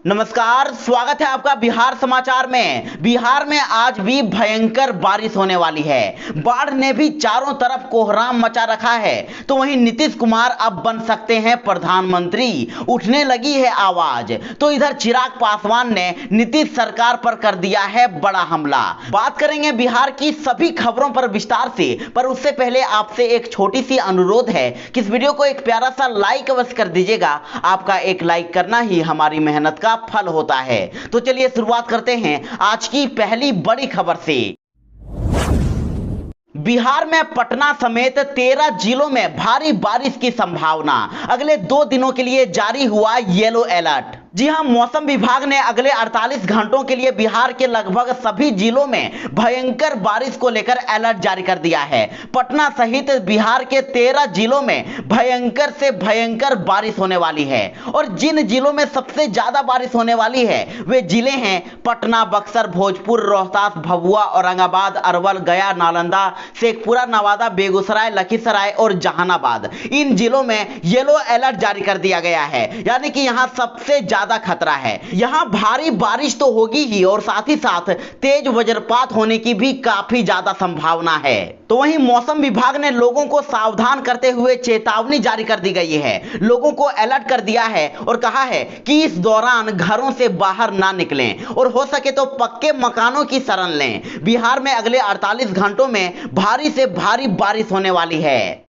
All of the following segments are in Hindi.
नमस्कार, स्वागत है आपका बिहार समाचार में। बिहार में आज भी भयंकर बारिश होने वाली है। बाढ़ ने भी चारों तरफ कोहराम मचा रखा है। तो वहीं नीतीश कुमार अब बन सकते हैं प्रधानमंत्री, उठने लगी है आवाज। तो इधर चिराग पासवान ने नीतीश सरकार पर कर दिया है बड़ा हमला। बात करेंगे बिहार की सभी खबरों पर विस्तार से, पर उससे पहले आपसे एक छोटी सी अनुरोध है कि इस वीडियो को एक प्यारा सा लाइक अवश्य कर दीजिएगा। आपका एक लाइक करना ही हमारी मेहनत का फल होता है। तो चलिए शुरुआत करते हैं आज की पहली बड़ी खबर से। बिहार में पटना समेत 13 जिलों में भारी बारिश की संभावना। अगले 2 दिनों के लिए जारी हुआ येलो अलर्ट। जी हां, मौसम विभाग ने अगले 48 घंटों के लिए बिहार के लगभग सभी जिलों में भयंकर बारिश को लेकर अलर्ट जारी कर दिया है। पटना सहित बिहार के 13 जिलों में भयंकर से भयंकर बारिश होने वाली है। और जिन जिलों में सबसे ज्यादा बारिश होने वाली है वे जिले हैं पटना, बक्सर, भोजपुर, रोहतास, भभुआ, औरंगाबाद, अरवल, गया, नालंदा, शेखपुरा, नवादा, बेगूसराय, लखीसराय और जहानाबाद। इन जिलों में येलो अलर्ट जारी कर दिया गया है, यानी कि यहां सबसे ज्यादा खतरा है। यहां भारी बारिश तो होगी ही और साथ ही साथ तेज वज्रपात होने की भी काफी ज्यादा संभावना है। तो वहीं मौसम विभाग ने लोगों को सावधान करते हुए चेतावनी जारी कर दी गई है। लोगों को अलर्ट कर दिया है और कहा है कि इस दौरान घरों से बाहर ना निकलें और हो सके तो पक्के मकानों की शरण लें। बिहार में अगले 48 घंटों में भारी से भारी बारिश होने वाली है।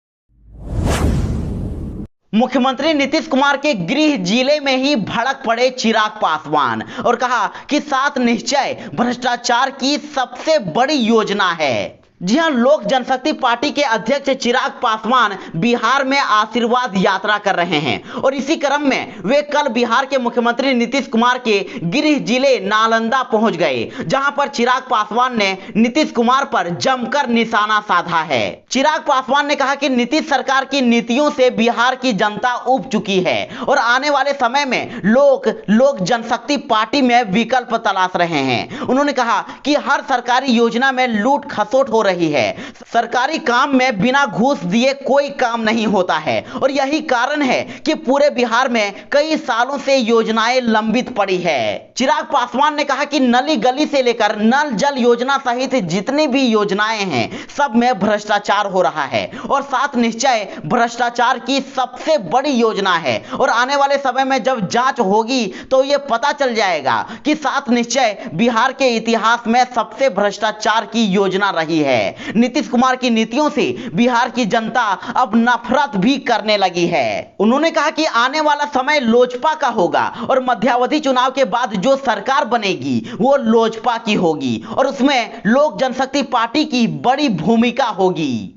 मुख्यमंत्री नीतीश कुमार के गृह जिले में ही भड़क पड़े चिराग पासवान और कहा कि 7 निश्चय भ्रष्टाचार की सबसे बड़ी योजना है। जी हां, लोक जनशक्ति पार्टी के अध्यक्ष चिराग पासवान बिहार में आशीर्वाद यात्रा कर रहे हैं और इसी क्रम में वे कल बिहार के मुख्यमंत्री नीतीश कुमार के गृह जिले नालंदा पहुंच गए, जहां पर चिराग पासवान ने नीतीश कुमार पर जमकर निशाना साधा है। चिराग पासवान ने कहा कि नीतीश सरकार की नीतियों से बिहार की जनता ऊब चुकी है और आने वाले समय में लोक जनशक्ति पार्टी में विकल्प तलाश रहे हैं। उन्होंने कहा कि हर सरकारी योजना में लूट खसोट हो रही है। सरकारी काम में बिना घूस दिए कोई काम नहीं होता है और यही कारण है कि पूरे बिहार में कई सालों से योजनाएं लंबित पड़ी है। चिराग पासवान ने कहा कि नली गली से लेकर नल जल योजना सहित जितनी भी योजनाएं हैं सब में भ्रष्टाचार हो रहा है और 7 निश्चय भ्रष्टाचार की सबसे बड़ी योजना है और आने वाले समय में जब जांच होगी तो यह पता चल जाएगा कि 7 निश्चय बिहार के इतिहास में सबसे भ्रष्टाचार की योजना रही है। नीतीश कुमार की नीतियों से बिहार की जनता अब नफरत भी करने लगी है। उन्होंने कहा कि आने वाला समय लोजपा का होगा और मध्यावधि चुनाव के बाद जो सरकार बनेगी वो लोजपा की होगी और उसमें लोक जनशक्ति पार्टी की बड़ी भूमिका होगी।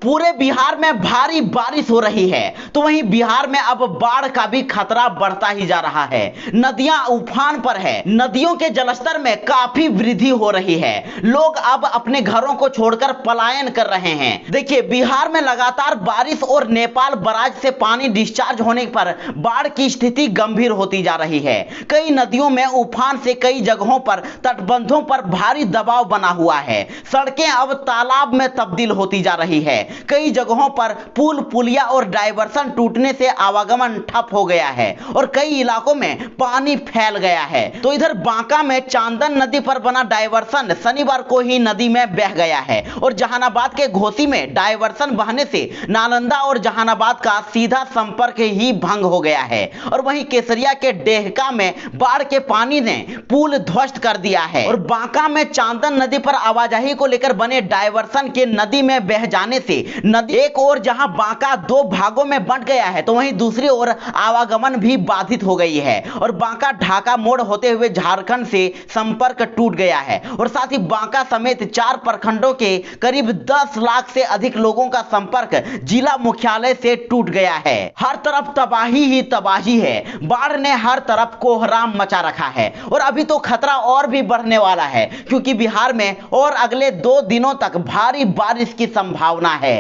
पूरे बिहार में भारी बारिश हो रही है तो वहीं बिहार में अब बाढ़ का भी खतरा बढ़ता ही जा रहा है। नदियां उफान पर है, नदियों के जलस्तर में काफी वृद्धि हो रही है। लोग अब अपने घरों को छोड़कर पलायन कर रहे हैं। देखिए, बिहार में लगातार बारिश और नेपाल बराज से पानी डिस्चार्ज होने पर बाढ़ की स्थिति गंभीर होती जा रही है। कई नदियों में उफान से कई जगहों पर तटबंधों पर भारी दबाव बना हुआ है। सड़कें अब तालाब में तब्दील होती जा रही है। कई जगहों पर पुल, पुलिया और डायवर्सन टूटने से आवागमन ठप हो गया है और कई इलाकों में पानी फैल गया है। तो इधर बांका में चांदन नदी पर बना डायवर्सन शनिवार को ही नदी में बह गया है और जहानाबाद के घोसी में डायवर्सन बहने से नालंदा और जहानाबाद का सीधा संपर्क ही भंग हो गया है। और वहीं केसरिया के डेहका में बाढ़ के पानी ने पुल ध्वस्त कर दिया है और बांका में चांदन नदी पर आवाजाही को लेकर बने डायवर्सन के नदी में बह जाने से नदी एक ओर जहां बांका 2 भागों में बंट गया है तो वहीं दूसरी ओर आवागमन भी बाधित हो गई है और बांका ढाका मोड़ होते हुए झारखंड से संपर्क टूट गया है और साथ ही बांका समेत 4 प्रखंडों के करीब 10 लाख से अधिक लोगों का संपर्क जिला मुख्यालय से टूट गया है। हर तरफ तबाही ही तबाही है। बाढ़ ने हर तरफ कोहराम मचा रखा है और अभी तो खतरा और भी बढ़ने वाला है क्योंकि बिहार में और अगले 2 दिनों तक भारी बारिश की संभावना है।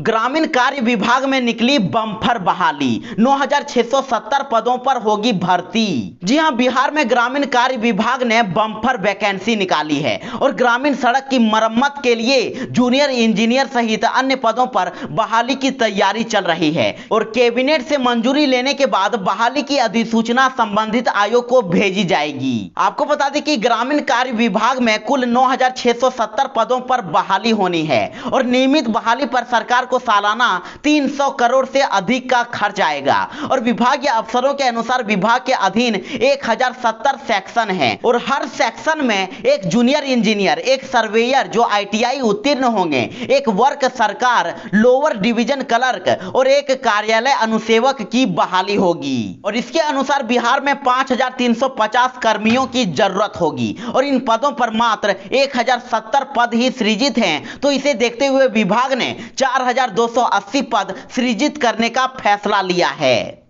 ग्रामीण कार्य विभाग में निकली बम्पर बहाली, 9670 पदों पर होगी भर्ती। जी हां, बिहार में ग्रामीण कार्य विभाग ने बम्पर वैकेंसी निकाली है और ग्रामीण सड़क की मरम्मत के लिए जूनियर इंजीनियर सहित अन्य पदों पर बहाली की तैयारी चल रही है और कैबिनेट से मंजूरी लेने के बाद बहाली की अधिसूचना संबंधित आयोग को भेजी जाएगी। आपको बता दें कि ग्रामीण कार्य विभाग में कुल 9670 पदों पर बहाली होनी है और नियमित बहाली पर सरकार को सालाना 300 करोड़ से अधिक का खर्च आएगा और विभागीय अफसरों के अनुसार विभाग के अधीन 1070 सेक्शन हैं और हर सेक्शन में एक जूनियर इंजीनियर, एक सर्वेयर जो ITI उत्तीर्ण होंगे, एक वर्क सरकार लोअर डिवीजन क्लर्क और एक कार्यालय अनुसेवक की बहाली होगी और इसके अनुसार बिहार में 5350 कर्मियों की जरूरत होगी और इन पदों पर मात्र 1070 पद ही सृजित हैं। तो इसे देखते हुए विभाग ने 4280 पद सृजित करने का फैसला लिया है।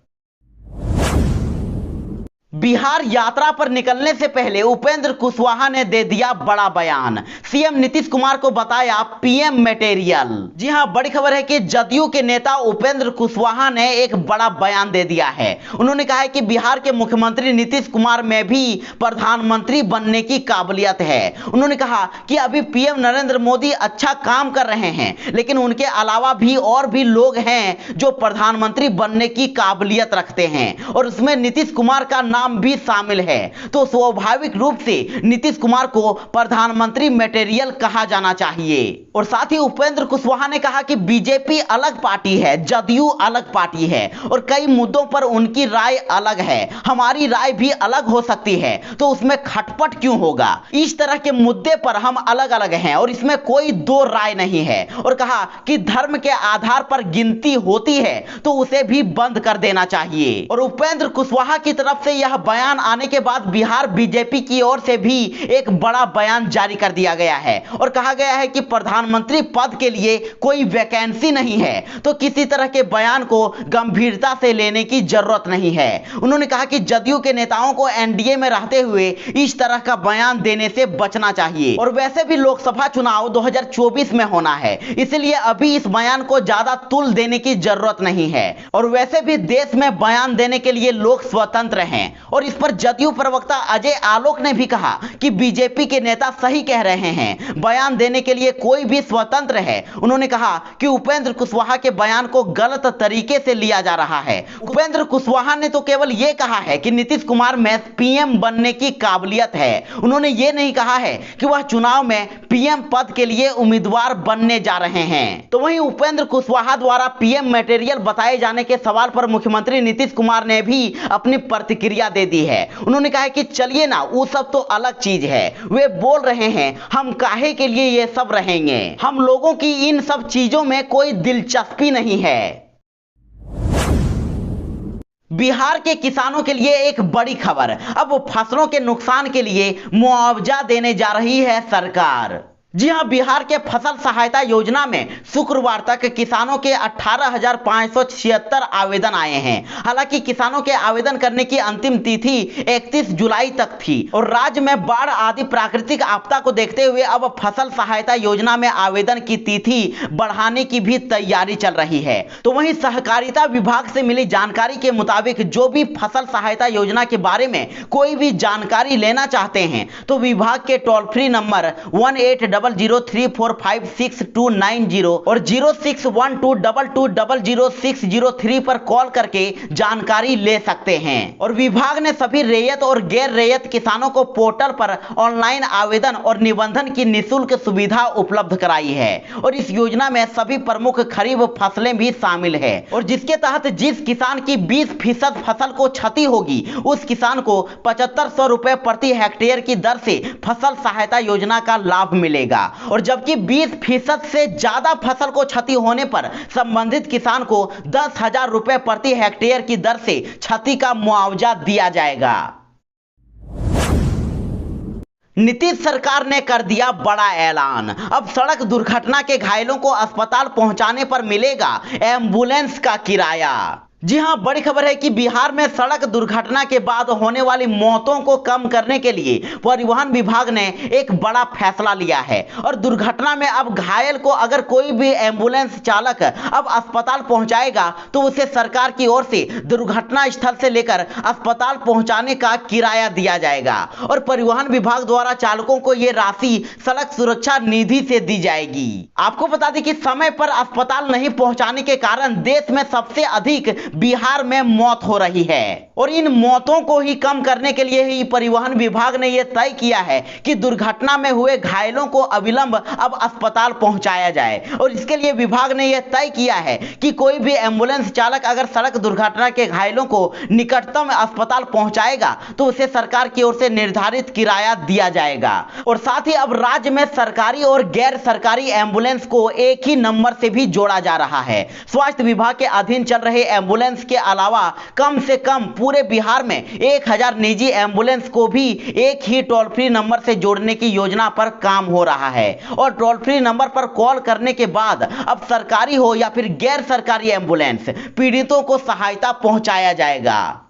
बिहार यात्रा पर निकलने से पहले उपेंद्र कुशवाहा ने दे दिया बड़ा बयान, सीएम नीतीश कुमार को बताया पीएम मटेरियल। जी हां, बड़ी खबर है कि जदयू के नेता उपेंद्र कुशवाहा ने एक बड़ा बयान दे दिया है। उन्होंने कहा है कि बिहार के मुख्यमंत्री नीतीश कुमार में भी प्रधानमंत्री बनने की काबिलियत है। उन्होंने कहा कि अभी पीएम नरेंद्र मोदी अच्छा काम कर रहे हैं, लेकिन उनके अलावा भी और भी लोग हैं जो प्रधानमंत्री बनने की काबिलियत रखते हैं और उसमें नीतीश कुमार का नाम भी शामिल है। तो स्वाभाविक रूप से नीतीश कुमार को प्रधानमंत्री मटेरियल कहा जाना चाहिए। और साथ ही उपेंद्र कुशवाहा ने कहा कि बीजेपी अलग पार्टी है, जदयू अलग पार्टी है और कई मुद्दों पर उनकी राय अलग है, हमारी राय भी अलग हो सकती है, तो उसमें खटपट क्यों होगा। इस तरह के मुद्दे पर हम अलग अलग हैं और इसमें कोई दो राय नहीं है। और कहा कि धर्म के आधार पर गिनती होती है तो उसे भी बंद कर देना चाहिए। और उपेंद्र कुशवाहा की तरफ से यह बयान आने के बाद बिहार बीजेपी की ओर से भी एक बड़ा बयान जारी कर दिया गया है और कहा गया है कि प्रधानमंत्री पद के लिए कोई वैकेंसी नहीं है, तो किसी तरह के बयान को गंभीरता से लेने की जरूरत नहीं है। उन्होंने कहा कि जदयू के नेताओं को एनडीए में रहते हुए इस तरह का बयान देने से बचना चाहिए और वैसे भी लोकसभा चुनाव 2024 में होना है, इसलिए अभी इस बयान को ज्यादा तुल देने की जरूरत नहीं है और वैसे भी देश में बयान देने के लिए लोग स्वतंत्र हैं। और इस पर जदयू प्रवक्ता अजय आलोक ने भी कहा कि बीजेपी के नेता सही कह रहे हैं, बयान देने के लिए कोई भी स्वतंत्र है। उन्होंने कहा कि उपेंद्र कुशवाहा के बयान को गलत तरीके से लिया जा रहा है। उपेंद्र कुशवाहा ने तो केवल यह कहा है कि नीतीश कुमार में पीएम बनने की काबिलियत है, उन्होंने ये नहीं कहा है कि वह चुनाव में पीएम पद के लिए उम्मीदवार बनने जा रहे हैं। तो वहीं उपेंद्र कुशवाहा द्वारा पीएम मटेरियल बताए जाने के सवाल पर मुख्यमंत्री नीतीश कुमार ने भी अपनी प्रतिक्रिया दे दी है। उन्होंने कहा कि चलिए ना, वो सब तो अलग चीज है, वे बोल रहे हैं, हम काहे के लिए ये सब रहेंगे, हम लोगों की इन सब चीजों में कोई दिलचस्पी नहीं है। बिहार के किसानों के लिए एक बड़ी खबर, अब फसलों के नुकसान के लिए मुआवजा देने जा रही है सरकार। जी हां, बिहार के फसल सहायता योजना में शुक्रवार तक किसानों के 18,576 आवेदन आए हैं। हालांकि किसानों के आवेदन करने की अंतिम तिथि 31 जुलाई तक थी और राज्य में बाढ़ आदि प्राकृतिक आपदा को देखते हुए अब फसल सहायता योजना में आवेदन की तिथि बढ़ाने की भी तैयारी चल रही है। तो वहीं सहकारिता विभाग से मिली जानकारी के मुताबिक जो भी फसल सहायता योजना के बारे में कोई भी जानकारी लेना चाहते हैं तो विभाग के टोल फ्री नंबर 180034569290 और 061222000603 पर कॉल करके जानकारी ले सकते हैं। और विभाग ने सभी रैयत और गैर रैयत किसानों को पोर्टल पर ऑनलाइन आवेदन और निबंधन की निःशुल्क सुविधा उपलब्ध कराई है और इस योजना में सभी प्रमुख खरीफ फसलें भी शामिल है और जिसके तहत जिस किसान की 20% फसल को क्षति होगी उस किसान को 7500 रुपए प्रति हेक्टेयर की दर से फसल सहायता योजना का लाभ मिलेगा और जबकि 20% से ज्यादा फसल को क्षति होने पर संबंधित किसान को 10,000 रुपए प्रति हेक्टेयर की दर से क्षति का मुआवजा दिया जाएगा। नीतीश सरकार ने कर दिया बड़ा ऐलान, अब सड़क दुर्घटना के घायलों को अस्पताल पहुंचाने पर मिलेगा एम्बुलेंस का किराया। जी हां, बड़ी खबर है कि बिहार में सड़क दुर्घटना के बाद होने वाली मौतों को कम करने के लिए परिवहन विभाग ने एक बड़ा फैसला लिया है और दुर्घटना में अब घायल को अगर कोई भी एम्बुलेंस चालक अब अस्पताल पहुंचाएगा तो उसे सरकार की ओर से दुर्घटना स्थल से लेकर अस्पताल पहुंचाने का किराया दिया जाएगा और परिवहन विभाग द्वारा चालकों को यह राशि सड़क सुरक्षा निधि से दी जाएगी। आपको बता दें कि समय पर अस्पताल नहीं पहुंचाने के कारण देश में सबसे अधिक बिहार में मौत हो रही है और इन मौतों को ही कम करने के लिए ही परिवहन विभाग ने यह तय किया है कि दुर्घटना में हुए घायलों को अविलंब अब अस्पताल पहुंचाया जाए और इसके लिए विभाग ने यह तय किया है कि कोई भी एम्बुलेंस चालक अगर सड़क दुर्घटना के घायलों को निकटतम अस्पताल पहुंचाएगा तो उसे सरकार की ओर से निर्धारित किराया दिया जाएगा और साथ ही अब राज्य में सरकारी और गैर सरकारी एम्बुलेंस को एक ही नंबर से भी जोड़ा जा रहा है। स्वास्थ्य विभाग के अधीन चल रहे एम्बुलेंस के अलावा कम से कम पूरे बिहार में 1000 निजी एम्बुलेंस को भी एक ही टोल फ्री नंबर से जोड़ने की योजना पर काम हो रहा है और टोल फ्री नंबर पर कॉल करने के बाद अब सरकारी हो या फिर गैर सरकारी एम्बुलेंस पीड़ितों को सहायता पहुंचाया जाएगा।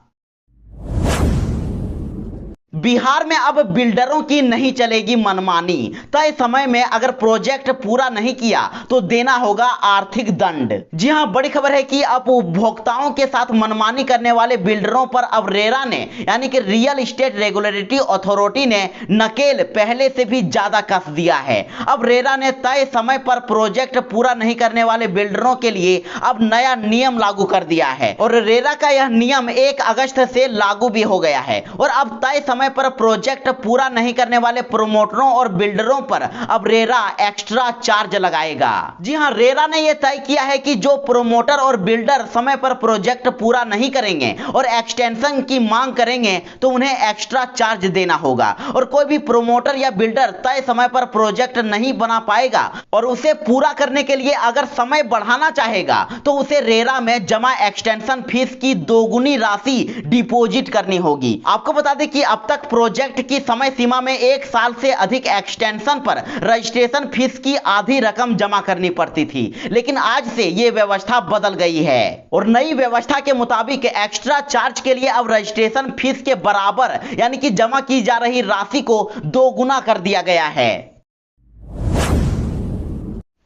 बिहार में अब बिल्डरों की नहीं चलेगी मनमानी। तय समय में अगर प्रोजेक्ट पूरा नहीं किया तो देना होगा आर्थिक दंड। जी हां, बड़ी खबर है कि अब उपभोक्ताओं के साथ मनमानी करने वाले बिल्डरों पर अब रेरा ने यानी कि रियल एस्टेट रेगुलेटरी अथॉरिटी ने नकेल पहले से भी ज्यादा कस दिया है। अब रेरा ने तय समय पर प्रोजेक्ट पूरा नहीं करने वाले बिल्डरों के लिए अब नया नियम लागू कर दिया है और रेरा का यह नियम 1 अगस्त से लागू भी हो गया है और अब तय समय पर प्रोजेक्ट पूरा नहीं करने वाले प्रोमोटरों और बिल्डरों पर अब रेरा एक्स्ट्रा चार्ज लगाएगा। जी हां, रेरा ने यह तय किया है कि जो प्रोमोटर और बिल्डर समय पर प्रोजेक्ट पूरा नहीं करेंगे और एक्सटेंशन की मांग करेंगे तो उन्हें एक्स्ट्रा चार्ज देना होगा और कोई भी प्रोमोटर या बिल्डर तय समय पर प्रोजेक्ट नहीं बना पाएगा और उसे पूरा करने के लिए अगर समय बढ़ाना चाहेगा तो उसे रेरा में जमा एक्सटेंशन फीस की 2 गुनी राशि डिपॉजिट करनी होगी। आपको बता दें कि अब तक प्रोजेक्ट की समय सीमा में 1 साल से अधिक एक्सटेंशन पर रजिस्ट्रेशन फीस की आधी रकम जमा करनी पड़ती थी, लेकिन आज से यह व्यवस्था बदल गई है और नई व्यवस्था के मुताबिक एक्स्ट्रा चार्ज के लिए अब रजिस्ट्रेशन फीस के बराबर यानी कि जमा की जा रही राशि को 2 गुना कर दिया गया है।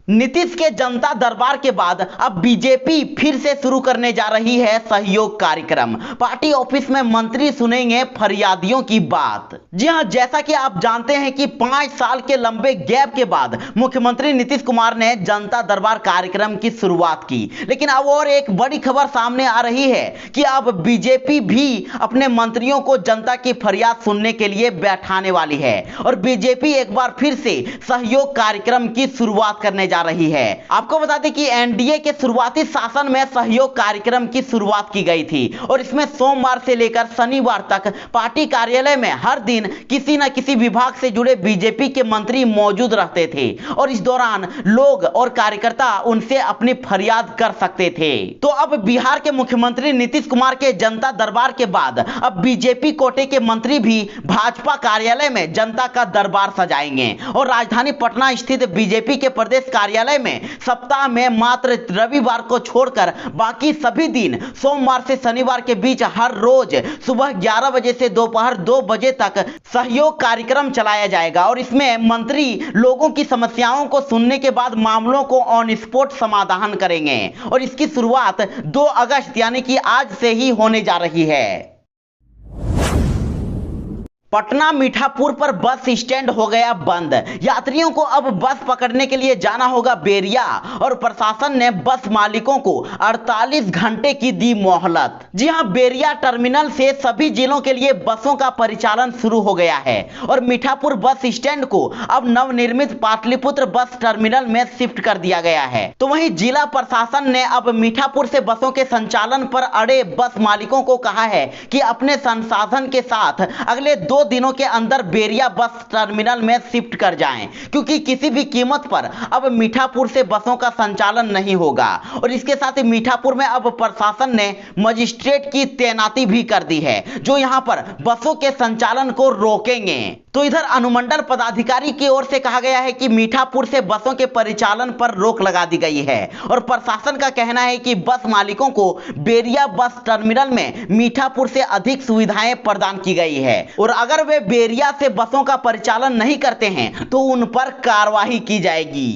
नीतीश के जनता दरबार के बाद अब बीजेपी फिर से शुरू करने जा रही है सहयोग कार्यक्रम। पार्टी ऑफिस में मंत्री सुनेंगे फरियादियों की बात। जी हां, जैसा कि आप जानते हैं कि 5 साल के लंबे गैप के बाद मुख्यमंत्री नीतीश कुमार ने जनता दरबार कार्यक्रम की शुरुआत की, लेकिन अब और एक बड़ी खबर सामने आ रही है कि अब बीजेपी भी अपने मंत्रियों को जनता की फरियाद सुनने के लिए बैठाने वाली है और बीजेपी एक बार फिर से सहयोग कार्यक्रम की शुरुआत करने जा रही है। आपको बता दें कि एनडीए के शुरुआती शासन में सहयोग कार्यक्रम की शुरुआत की गई थी और इसमें सोमवार से लेकर शनिवार तक पार्टी कार्यालय में हर दिन किसी न किसी विभाग से जुड़े बीजेपी के मंत्री मौजूद रहते थे और इस दौरान लोग और कार्यकर्ता उनसे अपनी फरियाद कर सकते थे। तो अब बिहार के मुख्यमंत्री नीतीश कुमार के जनता दरबार के बाद अब बीजेपी कोटे के मंत्री भी भाजपा कार्यालय में जनता का दरबार सजाएंगे और राजधानी पटना स्थित बीजेपी के प्रदेश कार्यालय में सप्ताह में मात्र रविवार को छोड़कर बाकी सभी दिन सोमवार से शनिवार के बीच हर रोज सुबह 11 बजे से दोपहर 2 बजे तक सहयोग कार्यक्रम चलाया जाएगा और इसमें मंत्री लोगों की समस्याओं को सुनने के बाद मामलों को ऑन स्पॉट समाधान करेंगे और इसकी शुरुआत 2 अगस्त यानी कि आज से ही होने जा रही है। पटना मीठापुर पर बस स्टैंड हो गया बंद। यात्रियों को अब बस पकड़ने के लिए जाना होगा बेरिया और प्रशासन ने बस मालिकों को 48 घंटे की दी मोहलत। जी हां, बेरिया टर्मिनल से सभी जिलों के लिए बसों का परिचालन शुरू हो गया है और मीठापुर बस स्टैंड को अब नवनिर्मित पाटलिपुत्र बस टर्मिनल में शिफ्ट कर दिया गया है। तो वहीं जिला प्रशासन ने अब मीठापुर से बसों के संचालन पर अड़े बस मालिकों को कहा है कि अपने संसाधन के साथ अगले 2 2 दिनों के अंदर बेरिया बस टर्मिनल में शिफ्ट कर जाएं, क्योंकि किसी भी कीमत पर अब मीठापुर से बसों का संचालन नहीं होगा। और इसके साथ ही मीठापुर में अब प्रशासन ने मजिस्ट्रेट की तैनाती भी कर दी है, जो यहां पर बसों के संचालन को रोकेंगे। तो इधर अनुमंडल पदाधिकारी की ओर से कहा गया है कि मीठापुर से बसों के परिचालन पर रोक लगा दी गई है और प्रशासन का कहना है कि बस मालिकों को बेरिया बस टर्मिनल में मीठापुर से अधिक सुविधाएं प्रदान की गई है और अगर वे बेरिया से बसों का परिचालन नहीं करते हैं तो उन पर कार्रवाई की जाएगी।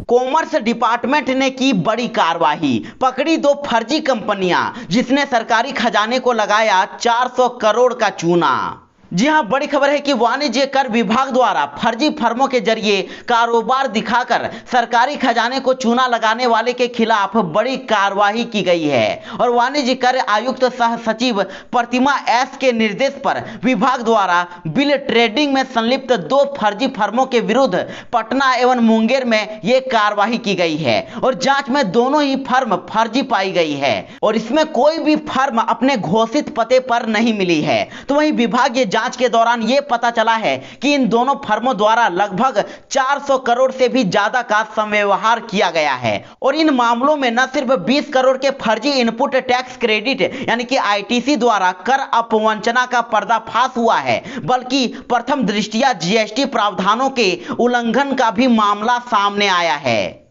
कॉमर्स डिपार्टमेंट ने की बड़ी कार्रवाई, पकड़ी 2 फर्जी कंपनियां जिसने सरकारी खजाने को लगाया 400 करोड़ का चूना। जी हां, बड़ी खबर है कि वाणिज्य कर विभाग द्वारा फर्जी फर्मों के जरिए कारोबार दिखाकर सरकारी खजाने को चूना लगाने वाले के खिलाफ बड़ी कार्रवाई की गई है और वाणिज्य कर आयुक्त सह सचिव प्रतिमा एस के निर्देश पर विभाग द्वारा बिल ट्रेडिंग में संलिप्त 2 फर्जी फर्मों के विरुद्ध पटना एवं मुंगेर में यह कार्रवाई की गई है और जांच में दोनों ही फर्म फर्जी पाई गई है और इसमें कोई भी फर्म अपने घोषित पते पर नहीं मिली है। तो वहीं विभाग ये जांच के दौरान यह पता चला है कि इन दोनों फर्मों द्वारा लगभग 400 करोड़ से भी ज्यादा का संव्यवहार किया गया है और इन मामलों में न सिर्फ 20 करोड़ के फर्जी इनपुट टैक्स क्रेडिट यानी कि आईटीसी द्वारा कर अपवंचना का पर्दाफाश हुआ है, बल्कि प्रथम दृष्टया जीएसटी प्रावधानों के उल्लंघन का भी मामला सामने आया है।